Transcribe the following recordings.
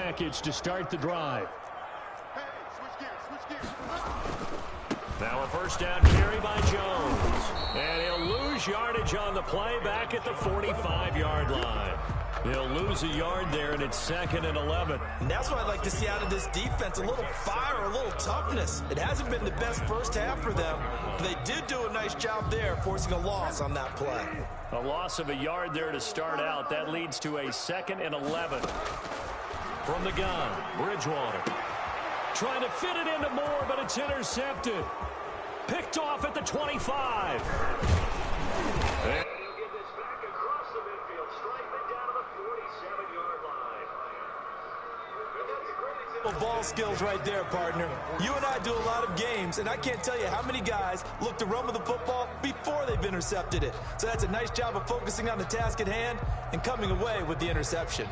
package to start the drive. Now a first down carry by Jones. And he'll lose yardage on the play back at the 45-yard line. He'll lose a yard there, and it's 2nd and 11. And that's what I'd like to see out of this defense, a little fire, a little toughness. It hasn't been the best first half for them, but they did do a nice job there, forcing a loss on that play. A loss of a yard there to start out. That leads to a 2nd and 11. From the gun, Bridgewater. Trying to fit it into Moore, but it's intercepted. Picked off at the 25. Ball skills right there, partner. You and I do a lot of games, and I can't tell you how many guys look to run with the football before they've intercepted it. So that's a nice job of focusing on the task at hand and coming away with the interception.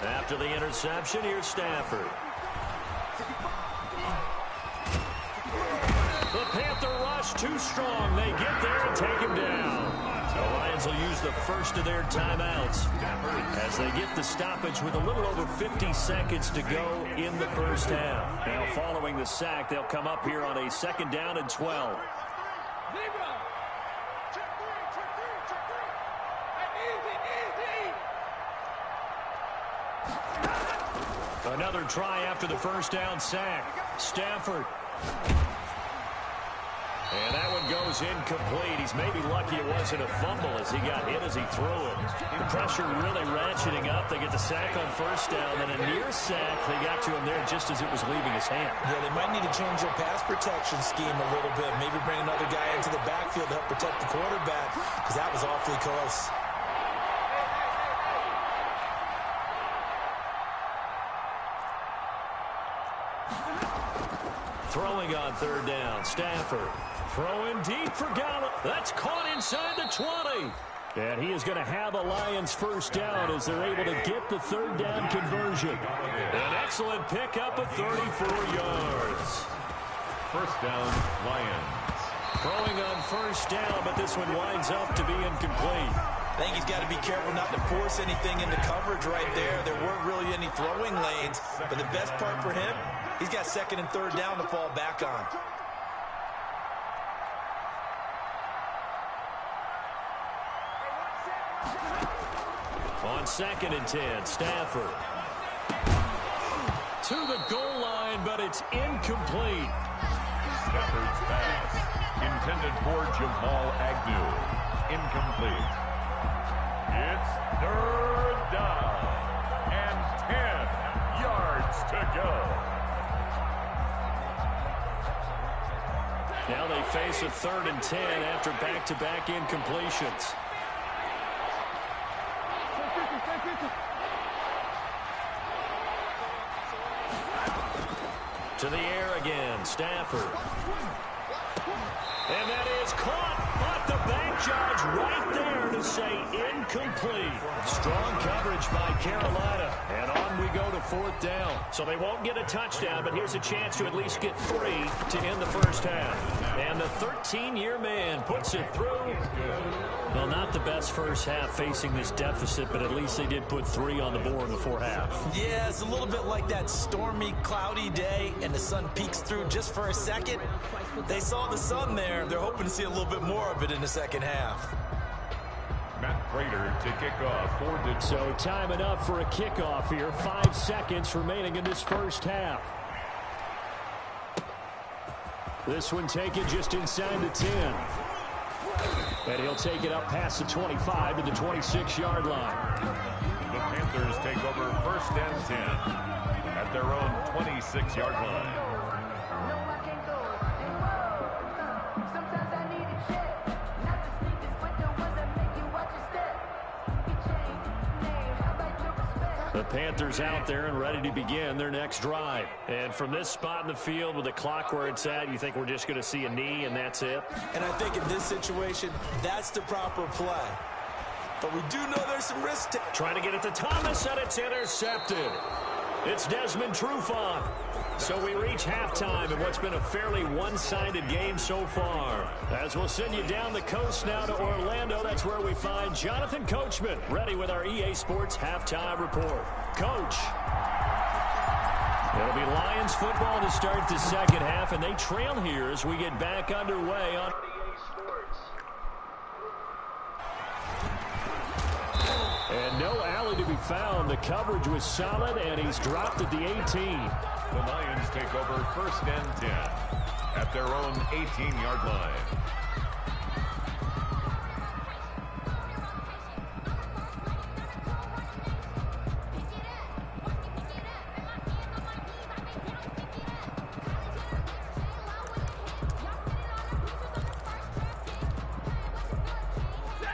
After the interception, here's Stafford. The Panther rush too strong. They get there and take him down. The Lions will use the first of their timeouts as they get the stoppage with a little over 50 seconds to go in the first half. Now, following the sack, they'll come up here on a 2nd down and 12. Another try after the first down sack. Stafford. And that one goes incomplete. He's maybe lucky it wasn't a fumble as he got hit as he threw it. The pressure really ratcheting up. They get the sack on first down. Then a near sack. They got to him there just as it was leaving his hand. Yeah, they might need to change their pass protection scheme a little bit. Maybe bring another guy into the backfield to help protect the quarterback, because that was awfully close. Throwing on 3rd down, Stafford. Throwing deep for Gallup. That's caught inside the 20. And he is going to have a Lions first down as they're able to get the 3rd down conversion. An excellent pickup of 34 yards. First down, Lions. Throwing on first down, but this one winds up to be incomplete. I think he's got to be careful not to force anything into coverage right there. There weren't really any throwing lanes, but the best part for him, he's got 2nd and 3rd down to fall back on. On 2nd and 10, Stafford. To the goal line, but it's incomplete. Stafford's pass, intended for Jamal Agnew. Incomplete. It's 3rd down and 10 yards to go. Now they face a 3rd and 10 after back-to-back incompletions. To the air again, Stafford. And that is caught, but the back judge right there to say incomplete. Strong coverage by Carolina. And on we go to 4th down. So they won't get a touchdown, but here's a chance to at least get 3 to end the first half. And the 13-year man puts it through. Well, not the best first half facing this deficit, but at least they did put 3 on the board before half. Yeah, it's a little bit like that stormy, cloudy day, and the sun peeks through just for a second. They saw the sun there. They're hoping to see a little bit more of it in the second half. Matt Prater to kick off for Detroit. So time enough for a kickoff here. 5 seconds remaining in this first half. This one taken just inside the 10. And he'll take it up past the 25 to the 26-yard line. The Panthers take over 1st and 10 at their own 26-yard line. The Panthers out there and ready to begin their next drive. And from this spot in the field with the clock where it's at, you think we're just going to see a knee and that's it? And I think in this situation, that's the proper play. but we do know there's some risk. Trying to get it to Thomas, and it's intercepted. It's Desmond Trufant. So we reach halftime in what's been a fairly one-sided game so far. As we'll send you down the coast now to Orlando, that's where we find Jonathan Coachman, ready with our EA Sports halftime report. Coach. It'll be Lions football to start the second half, and they trail here as we get back underway on And no alley to be found. The coverage was solid, and he's dropped at the 18. The Lions take over 1st and 10 at their own 18-yard line.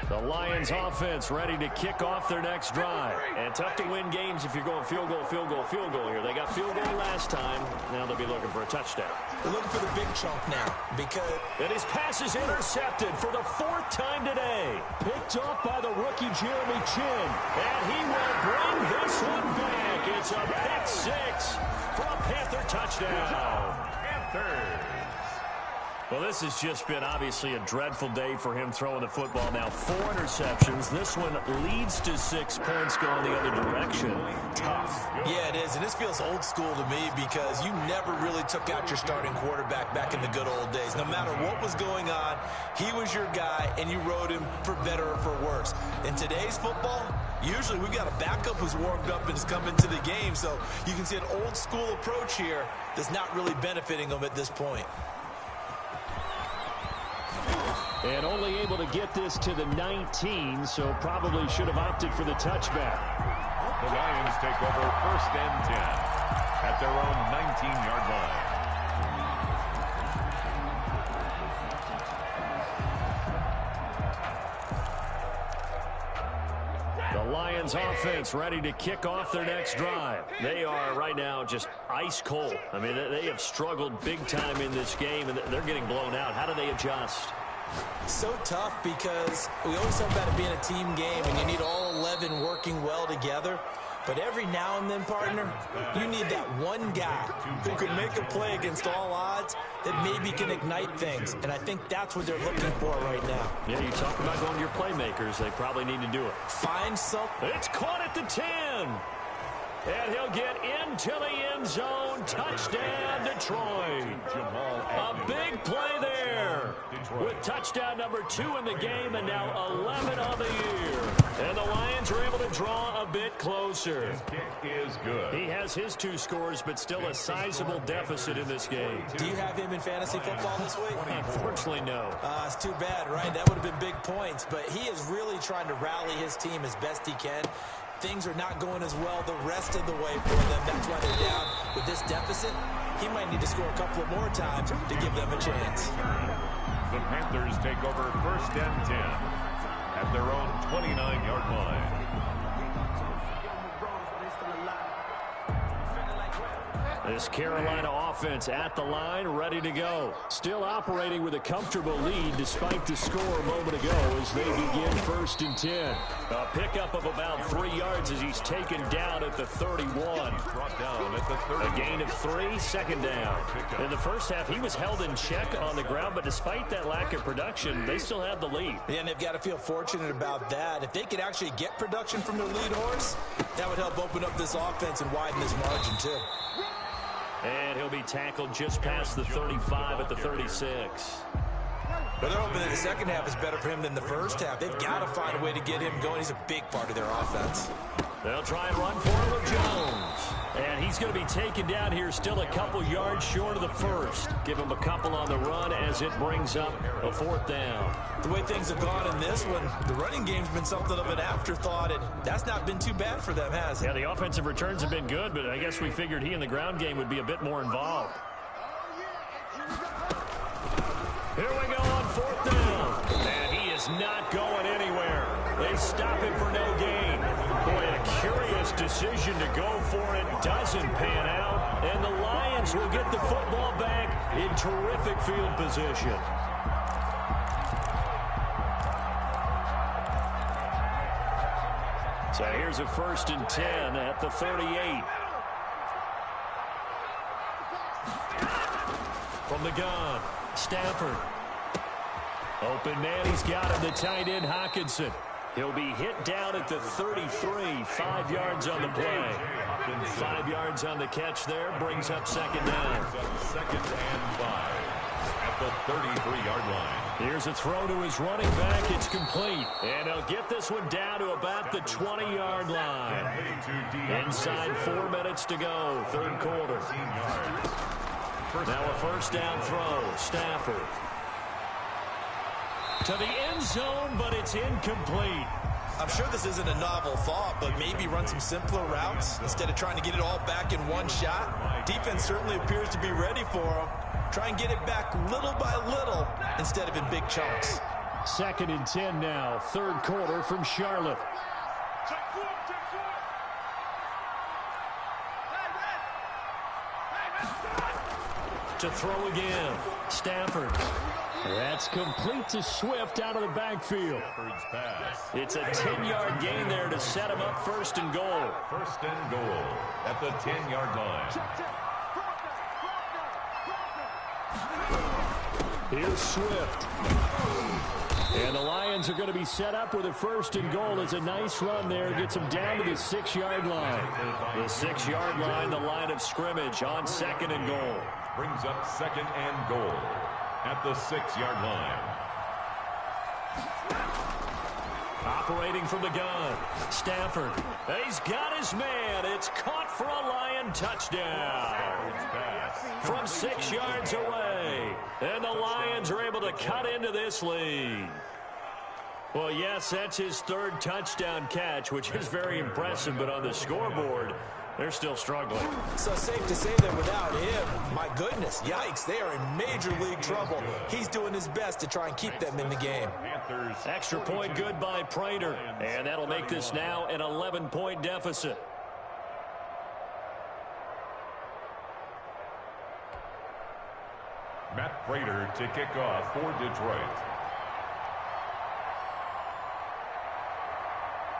The Lions offense ready to kick off their next drive. And tough to win games if you're going field goal, field goal, field goal here. They got field goal last time. Now they'll be looking for a touchdown. They're looking for the big chunk now because... And his pass is intercepted for the 4th time today. Picked up by the rookie Jeremy Chin. And he will bring this one back. It's a pick 6 for a Panther touchdown. Panthers. Well, this has just been obviously a dreadful day for him throwing the football. Now 4 interceptions. This one leads to 6 points going the other direction. Tough. Yeah, it is. And this feels old school to me because you never really took out your starting quarterback back in the good old days. No matter what was going on, he was your guy, and you rode him for better or for worse. In today's football, usually we've got a backup who's warmed up and has come into the game. So you can see an old school approach here that's not really benefiting them at this point. And only able to get this to the 19, so probably should have opted for the touchback. The Lions take over 1st and 10 at their own 19-yard line. The Lions offense ready to kick off their next drive. They are right now just ice cold. I mean, they have struggled big time in this game, and they're getting blown out. How do they adjust? So tough because we always talk about it being a team game and you need all 11 working well together. But every now and then, partner, you need that one guy who can make a play against all odds that maybe can ignite things. And I think that's what they're looking for right now. Yeah, you talk about going to your playmakers. They probably need to do it. Find something. It's caught at the 10. And he'll get into the end zone. Touchdown, Detroit. A big play there. With touchdown number 2 in the game and now 11 on the year. And the Lions are able to draw a bit closer. His kick is good. He has his 2 scores, but still a sizable deficit in this game. Do you have him in fantasy football this week? Unfortunately, no. It's too bad, right? That would have been big points. But he is really trying to rally his team as best he can. Things are not going as well the rest of the way for them. That's why they're down. With this deficit, he might need to score a couple of more times to give them a chance. The Panthers take over 1st and 10 at their own 29-yard line. This Carolina offense at the line, ready to go. Still operating with a comfortable lead despite the score a moment ago as they begin 1st and 10. A pickup of about 3 yards as he's taken down at the 31. Brought down at the 30. A gain of 3, 2nd down. In the first half, he was held in check on the ground, but despite that lack of production, they still have the lead. Yeah, and they've got to feel fortunate about that. If they could actually get production from their lead horse, that would help open up this offense and widen this margin too. And he'll be tackled just past the 35 at the 36. But they're hoping that the second half is better for him than the first half. They've got to find a way to get him going. He's a big part of their offense. They'll try and run for it with Jones. And he's going to be taken down here still a couple yards short of the first. Give him a couple on the run as it brings up a 4th down. The way things have gone in this one, the running game's been something of an afterthought, and that's not been too bad for them, has it? Yeah, the offensive returns have been good, but I guess we figured he in the ground game would be a bit more involved. Here we go on 4th down. And he is not going anywhere. They stop him for no gain. Boy, a curious decision to go for it. Doesn't pan out. And the Lions will get the football back in terrific field position. Here's a 1st and 10 at the 38. From the gun, Stafford. Open man, he's got him, the tight end, Hockenson. He'll be hit down at the 33, 5 yards on the play. 5 yards on the catch there, brings up 2nd down. 2nd and 5 at the 33-yard line. Here's a throw to his running back. It's complete. And he'll get this one down to about the 20-yard line. Inside 4 minutes to go, 3rd quarter. Now a 1st down throw. Stafford. To the end zone, but it's incomplete. I'm sure this isn't a novel thought, but maybe run some simpler routes instead of trying to get it all back in one shot. Defense certainly appears to be ready for him. Try and get it back little by little instead of in big chunks. 2nd and 10 now, 3rd quarter from Charlotte. To throw again, Stafford. That's complete to Swift out of the backfield. It's a 10-yard gain there to set him up 1st and goal. 1st and goal at the 10-yard line. Here's Swift. And the Lions are going to be set up with a 1st and goal. It's a nice run there. Gets them down to the 6-yard line. The 6-yard line, the line of scrimmage on 2nd and goal. Brings up 2nd and goal at the 6-yard line. Operating from the gun, Stafford. He's got his man. It's caught for a Lion touchdown. From 6 yards away. And the Lions are able to cut into this lead. Well, yes, that's his 3rd touchdown catch, which is very impressive, but on the scoreboard, they're still struggling. So safe to say that without him, my goodness, yikes, they are in major league trouble. He's doing his best to try and keep them in the game. Extra point good by Prater, and that'll make this now an 11-point deficit. Matt Prater to kick off for Detroit.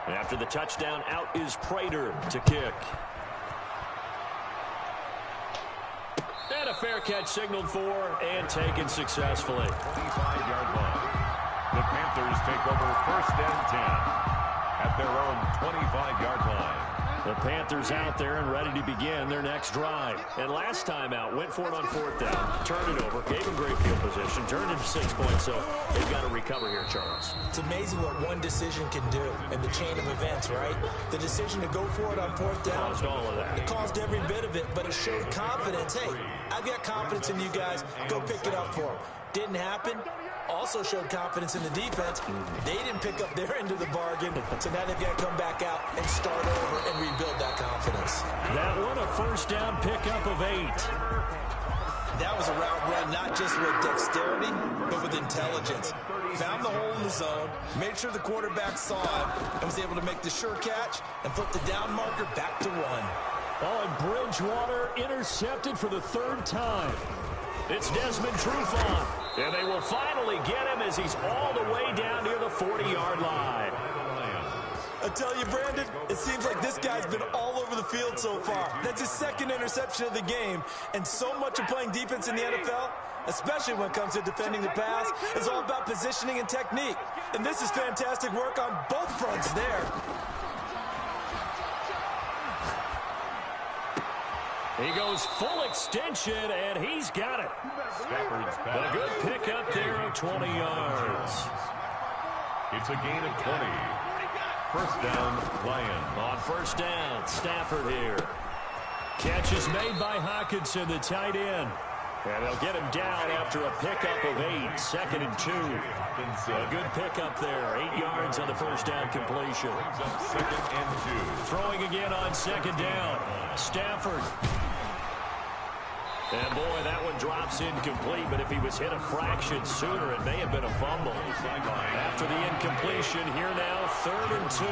After the touchdown, out is Prater to kick. And a fair catch signaled for and taken successfully. 25-yard line. The Panthers take over 1st and 10 at their own 25-yard line. The Panthers out there and ready to begin their next drive. And last time out, went for it on 4th down, turned it over, gave them great field position, turned into 6 points, so they've got to recover here, Charles. It's amazing what one decision can do in the chain of events, right? The decision to go for it on 4th down. Caused all of that. It caused every bit of it, but it showed confidence. Hey, I've got confidence in you guys. Go pick it up for them. Didn't happen. Also showed confidence in the defense. They didn't pick up their end of the bargain, so now they've got to come back out and start over and rebuild that confidence. That one, a 1st down pickup of 8. That was a route run not just with dexterity, but with intelligence. Found the hole in the zone, made sure the quarterback saw it, and was able to make the sure catch and flip the down marker back to 1. Oh, and Bridgewater intercepted for the 3rd time. It's Desmond Trufant, and they will finally get him as he's all the way down near the 40-yard line. I tell you, Brandon, it seems like this guy's been all over the field so far. That's his 2nd interception of the game, and so much of playing defense in the NFL, especially when it comes to defending the pass, is all about positioning and technique. And this is fantastic work on both fronts there. He goes full extension, and he's got it. But a good pickup there of 20 yards. It's a gain of 20. 1st down, Lions. On 1st down, Stafford here. Catch is made by Hockenson, the tight end. And they'll get him down after a pickup of 8, 2nd and 2. A good pickup there, 8 yards on the 1st down completion. 2nd and 2. Throwing again on 2nd down, Stafford. And boy, that one drops incomplete, but if he was hit a fraction sooner, it may have been a fumble. After the incompletion, here now, 3rd and 2.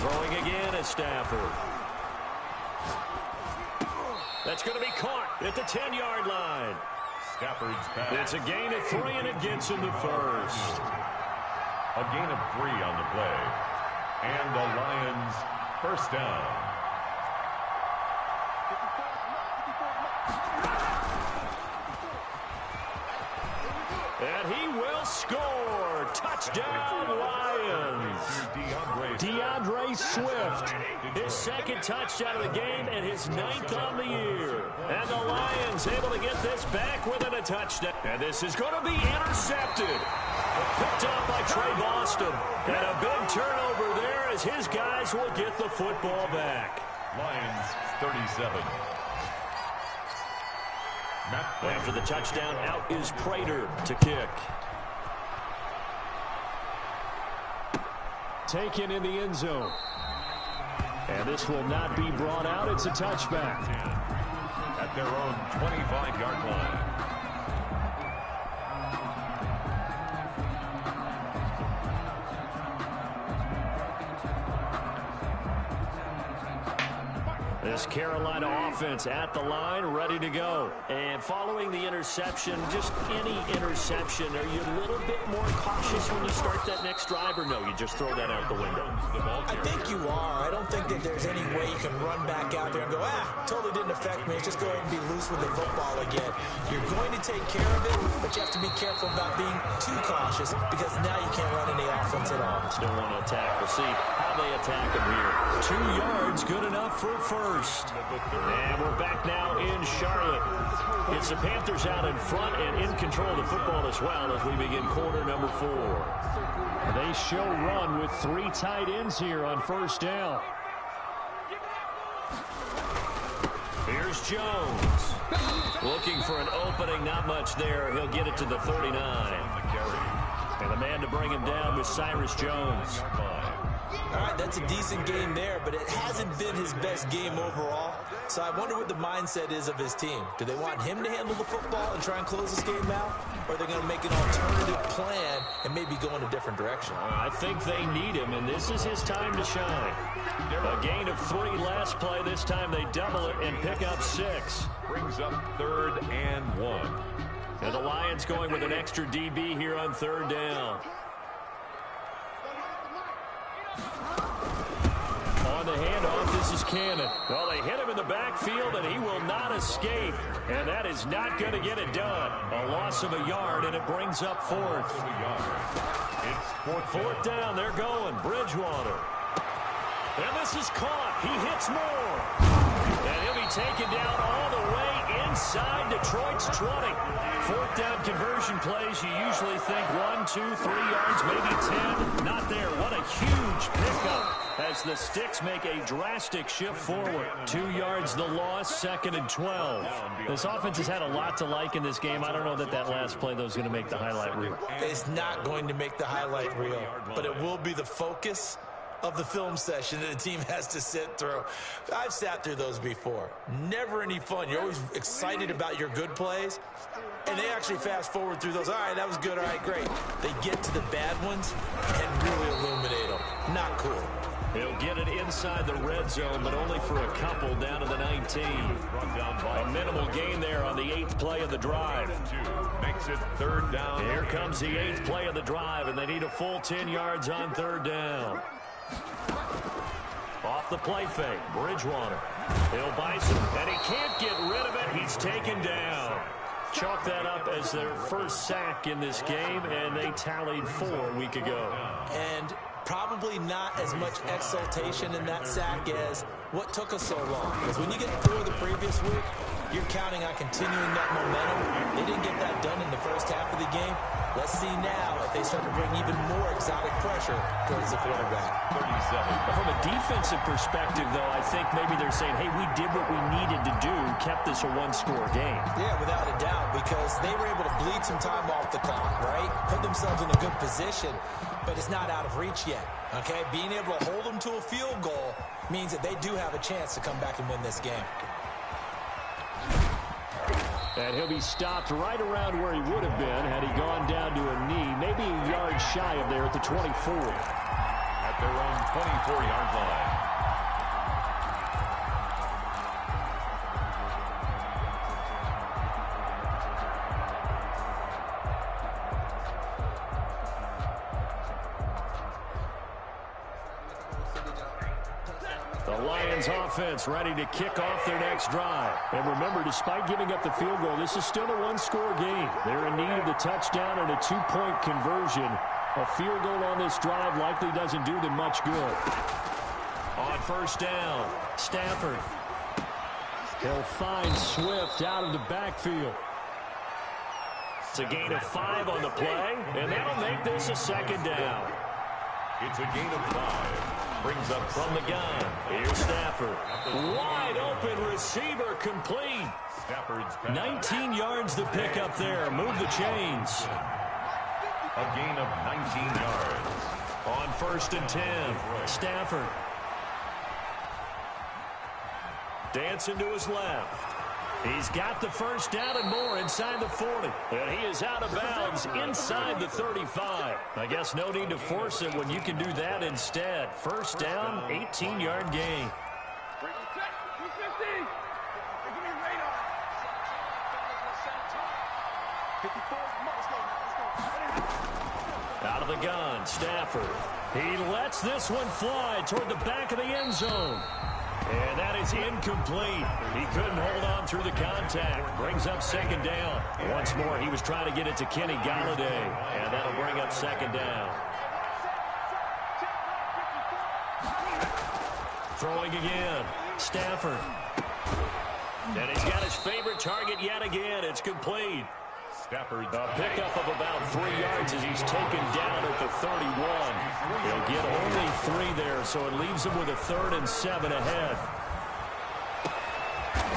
Throwing again at Stafford. That's going to be caught at the 10-yard line. Stafford's pass. It's a gain of 3, and it gets him the first. A gain of 3 on the play. And the Lions first down. And he will score. Touchdown, Lions. DeAndre Swift, his second touchdown of the game and his 9th on the year. And the Lions able to get this back within a touchdown. And this is going to be intercepted. Picked up by Trey Boston. And a big turnover there as his guys will get the football back. Lions 37. After the touchdown, out is Prater to kick. Taken in the end zone. And this will not be brought out. It's a touchback. At their own 25-yard line. This Carolina offense at the line, ready to go. And following the interception, just any interception, are you a little bit more cautious when you start that next drive, or no, you just throw that out the window? I think you are. I don't think that there's any way you can run back out there and go, totally didn't affect me. Just go ahead and be loose with the football again. You're going to take care of it, but you have to be careful about being too cautious because now you can't run any offense at all. Still want to attack. We'll see how they attack him here. 2 yards, good enough for first. And we're back now in Charlotte. It's the Panthers out in front and in control of the football as well as we begin quarter number 4. They show run with 3 tight ends here on first down. Here's Jones. Looking for an opening, not much there. He'll get it to the 39. And the man to bring him down was Cyrus Jones. All right, that's a decent game there, but it hasn't been his best game overall. So I wonder what the mindset is of his team. Do they want him to handle the football and try and close this game out? Or are they going to make an alternative plan and maybe go in a different direction? I think they need him, and this is his time to shine. A gain of 3 last play. This time they double it and pick up 6. Brings up 3rd and 1. And the Lions going with an extra DB here on 3rd down. On the handoff, this is Cannon. Well, they hit him in the backfield, and he will not escape. And that is not going to get it done. A loss of a yard, and it brings up 4th. It's 4th down. They're going. Bridgewater. And this is caught. He hits more. And he'll be taken down all the way inside Detroit's 20. 4th down conversion plays, you usually think 1, 2, 3 yards, maybe 10. Not there. What a huge pickup as the Sticks make a drastic shift forward. 2 yards the loss, 2nd and 12. This offense has had a lot to like in this game. I don't know that last play, though, is going to make the highlight reel. It's not going to make the highlight reel, but it will be the focus of the film session that the team has to sit through. I've sat through those before. Never any fun. You're always excited about your good plays, and they actually fast forward through those. All right, that was good. All right, great. They get to the bad ones and really illuminate them. Not cool. He'll get it inside the red zone, but only for a couple down to the 19. A minimal gain there on the 8th play of the drive. Makes it 3rd down. Here comes the 8th play of the drive, and they need a full 10 yards on 3rd down. Off the play fake, Bridgewater. He'll bison, and he can't get rid of it. He's taken down. Chalk that up as their first sack in this game, and they tallied 4 a week ago. And probably not as much exultation in that sack as what took us so long. Because when you get through the previous week, you're counting on continuing that momentum. They didn't get that done in the first half of the game. Let's see now if they start to bring even more exotic pressure towards the quarterback. 37. From a defensive perspective, though, I think maybe they're saying, hey, we did what we needed to do, kept this a 1-score game. Yeah, without a doubt, because they were able to bleed some time off the clock, right? Put themselves in a good position, but it's not out of reach yet, okay? Being able to hold them to a field goal means that they do have a chance to come back and win this game. And he'll be stopped right around where he would have been had he gone down to a knee, maybe a yard shy of there at the 24. At their own 24-yard line. The Lions offense ready to kick off their next drive. And remember, despite giving up the field goal, this is still a one-score game. They're in need of the touchdown and a two-point conversion. A field goal on this drive likely doesn't do them much good. On first down, Stafford. He'll find Swift out of the backfield. It's a gain of 5 on the play, and that'll make this a second down. It's a gain of 5. Brings up from the gun. Here's Stafford. Wide open receiver complete. Stafford's 19 yards to pick up there. Move the chains. A gain of 19 yards. On first and 10, Stafford. Dancing to his left. He's got the first down and more inside the 40. And he is out of bounds inside the 35. I guess no need to force it when you can do that instead. First down, 18-yard gain. Out of the gun, Stafford. He lets this one fly toward the back of the end zone. And that is incomplete. He couldn't hold on through the contact. Brings up second down. Once more, he was trying to get it to Kenny Galladay. And that'll bring up second down. Throwing again. Stafford. And he's got his favorite target yet again. It's complete. Stafford. A pickup of about 3 yards as he's taken down at the 31. He'll get only 3 there, so it leaves him with a 3rd and 7 ahead.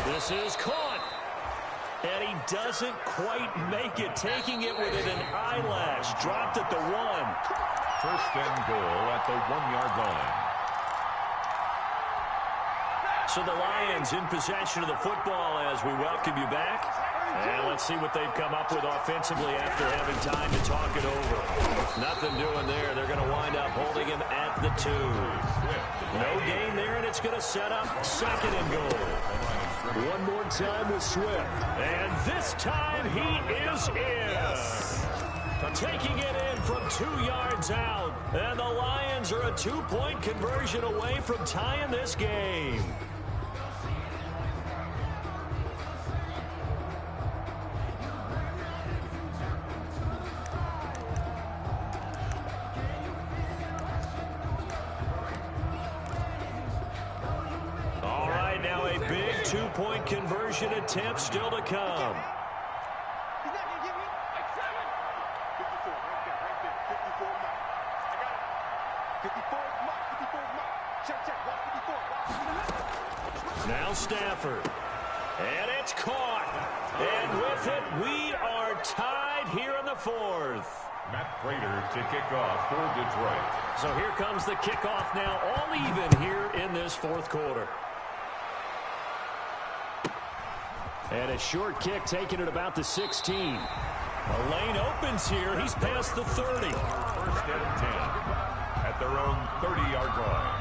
This is caught. And he doesn't quite make it, taking it within an eyelash. Dropped at the 1. First and goal at the 1-yard line. So the Lions in possession of the football as we welcome you back. And let's see what they've come up with offensively after having time to talk it over. Nothing doing there. They're going to wind up holding him at the 2. No gain there, and it's going to set up second and goal. One more time with Swift. And this time he is in. Taking it in from 2 yards out. And the Lions are a 2-point conversion away from tying this game. Two-point conversion attempt still to come. Now Stafford. And it's caught. And with it, we are tied here in the 4th. Matt Prater to kick off for Detroit. So here comes the kickoff now, all even here in this 4th quarter. And a short kick taken at about the 16. A lane opens here. He's past the 30. First and 10 at their own 30-yard line.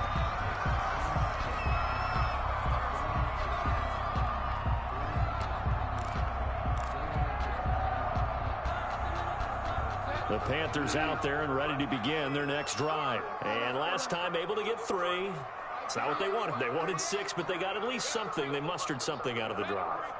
The Panthers out there and ready to begin their next drive. And last time able to get 3. It's not what they wanted. They wanted 6, but they got at least something. They mustered something out of the drive.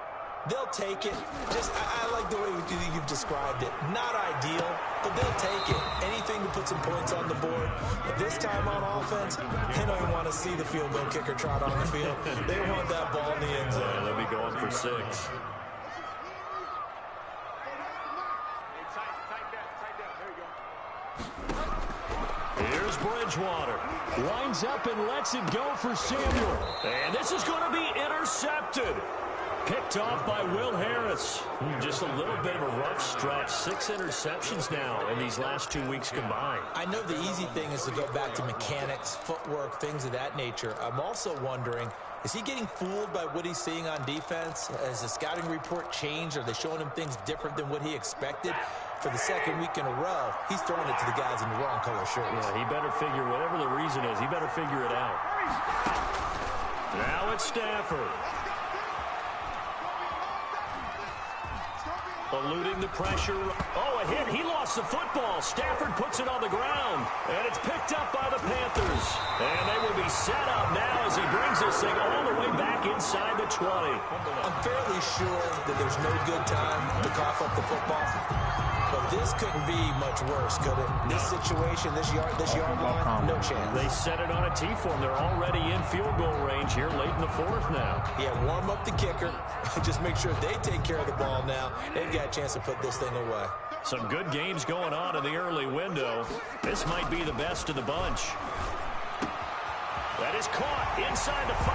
They'll take it. I like the way you've described it. Not ideal, but they'll take it. Anything to put some points on the board. But this time on offense, they don't even want to see the field goal kicker trot on the field. They want that ball in the end zone. Yeah, they'll be going for 6. Here's Bridgewater. Lines up and lets it go for Samuel. And this is going to be intercepted. Picked off by Will Harris. Just a little bit of a rough stretch. 6 interceptions now in these last 2 weeks combined. I know the easy thing is to go back to mechanics, footwork, things of that nature. I'm also wondering, is he getting fooled by what he's seeing on defense? Has the scouting report changed? Are they showing him things different than what he expected? For the 2nd week in a row, he's throwing it to the guys in the wrong color shirts. Yeah, he better figure, whatever the reason is, he better figure it out. Now it's Stafford. Eluding the pressure. Oh, a hit. He lost the football. Stafford puts it on the ground. And it's picked up by the Panthers. And they will be set up now as he brings this thing all the way back inside the 20. I'm fairly sure that there's no good time to cough up the football. But this couldn't be much worse, could it? This situation, this yard line, no chance. They set it on a T form. They're already in field goal range here late in the fourth now. Yeah, warm up the kicker. Just make sure they take care of the ball now. They've got a chance to put this thing away. Some good games going on in the early window. This might be the best of the bunch. That is caught inside the 5.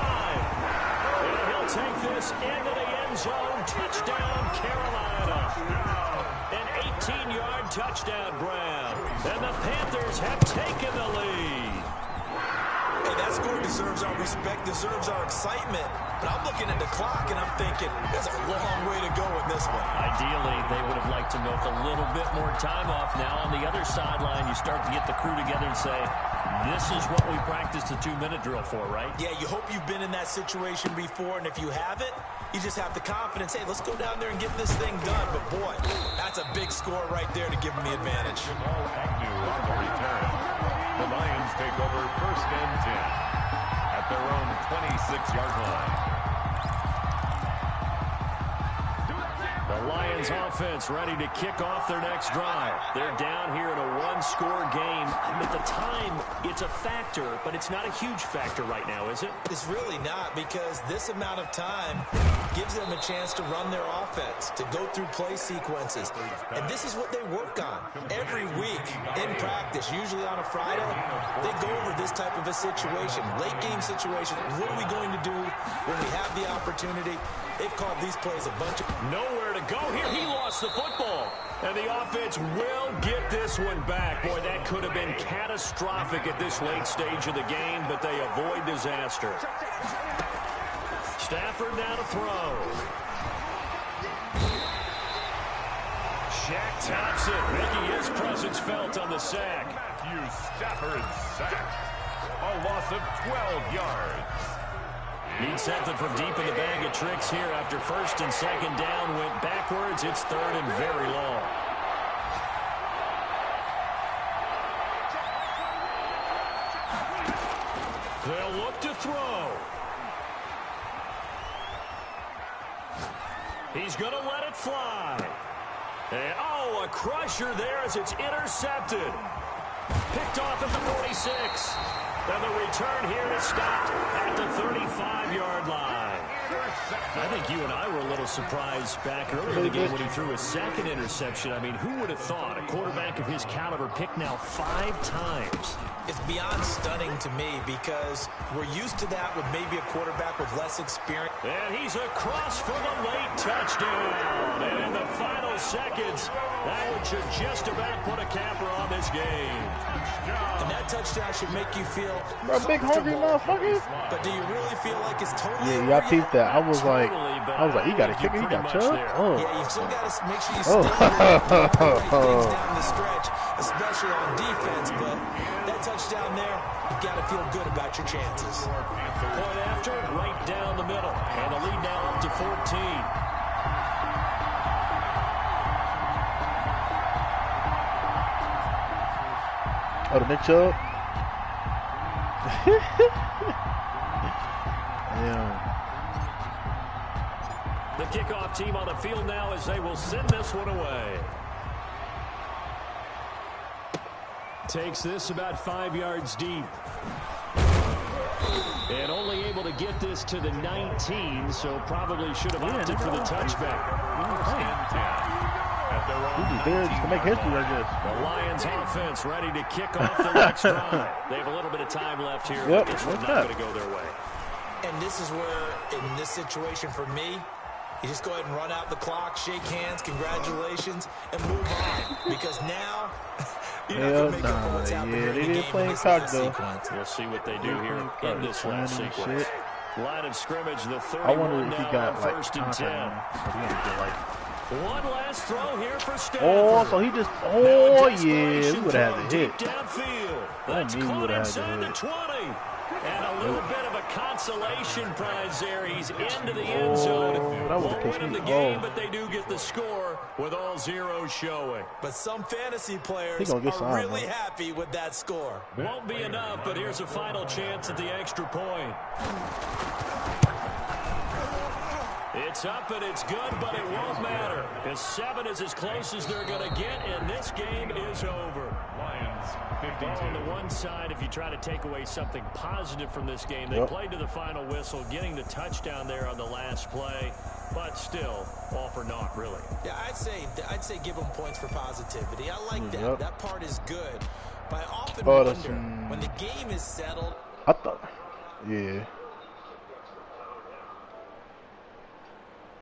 And he'll take this into the end zone. Touchdown, Carolina. An 18-yard touchdown grab. And the Panthers have taken the lead. Hey, that score deserves our respect, deserves our excitement. But I'm looking at the clock, and I'm thinking, there's a long way to go in this one. Ideally, they would have liked to milk a little bit more time off. Now on the other sideline, you start to get the crew together and say, this is what we practiced the 2-minute drill for, right? Yeah, you hope you've been in that situation before, and if you haven't, you just have the confidence, hey, let's go down there and get this thing done. But, boy, that's a big score right there to give them the advantage. Agnew on the return. The Lions take over 1st and 10 at their own 26-yard line. The Lions offense ready to kick off their next drive. They're down here in a one-score game. At the time, it's a factor, but it's not a huge factor right now, is it? It's really not, because this amount of time gives them a chance to run their offense, to go through play sequences. And this is what they work on every week in practice, usually on a Friday. They go over this type of a situation, late-game situation. What are we going to do when we have the opportunity? They've called these plays a bunch of... Nowhere to go here. He lost the football. And the offense will get this one back. Boy, that could have been catastrophic at this late stage of the game, but they avoid disaster. Stafford now to throw. Shaq Thompson making his presence felt on the sack. Matthew Stafford sacked. A loss of 12 yards. Need something from deep in the bag of tricks here after 1st and 2nd down went backwards. It's 3rd and very long. They'll look to throw. He's going to let it fly. And, oh, a crusher there as it's intercepted. Picked off at the 46. And the return here is stopped at the 35-yard line. I think you and I were a little surprised back earlier in the game when he threw his 2nd interception. I mean, who would have thought a quarterback of his caliber picked now 5 times? It's beyond stunning to me because we're used to that with maybe a quarterback with less experience. And he's across for the late touchdown. And in the final seconds, that one should just about put a capper on this game. And that touchdown should make you feel big hungry motherfucker. But do you really feel like it's totally... Yeah, y'all peeped that. I was like, he got a kicker, he got chubbed. Oh. Yeah, you still got to make sure you stay things down the stretch, especially on defense. But that touchdown there, you got to feel good about your chances. Point after, right down the middle. And the lead now up to 14. Oh, the Nick Chubb. Damn. The kickoff team on the field now as they will send this one away. Takes this about 5 yards deep. And only able to get this to the 19, so probably should have opted for the touchback. He's there just to make history, I guess. The Lions offense ready to kick off the next drive. They have a little bit of time left here. Yep, It's not going to go their way. And this is where, in this situation for me, you just go ahead and run out the clock, shake hands, congratulations, and move on. Because now, you're not going to make up for what's happening in the game in this last sequence. We'll see what they do here in this last sequence. Line of scrimmage, the 31 I wonder if he now got on like 1st and 10. So he had to get like One last throw here for Stafford. Oh, so he just, oh yeah, we would have had to hit. Downfield. I That's knew we caught would have inside had the to 20. And a little bit of a consolation prize there. He's into the end zone. That Won't win them the game, Oh. but they do get the score with all zeros showing. But some fantasy players gonna get are signed, really man. happy with that score. Won't be enough, but here's a final chance at the extra point. It's up and it's good, but it won't matter. Because 7 is as close as they're going to get, and this game is over. Lions 52. On the one side, if you try to take away something positive from this game, they played to the final whistle, getting the touchdown there on the last play, but still, all for naught, really. Yeah, I'd say give them points for positivity. I like that. That part is good. But I often wonder, when the game is settled, I thought, yeah.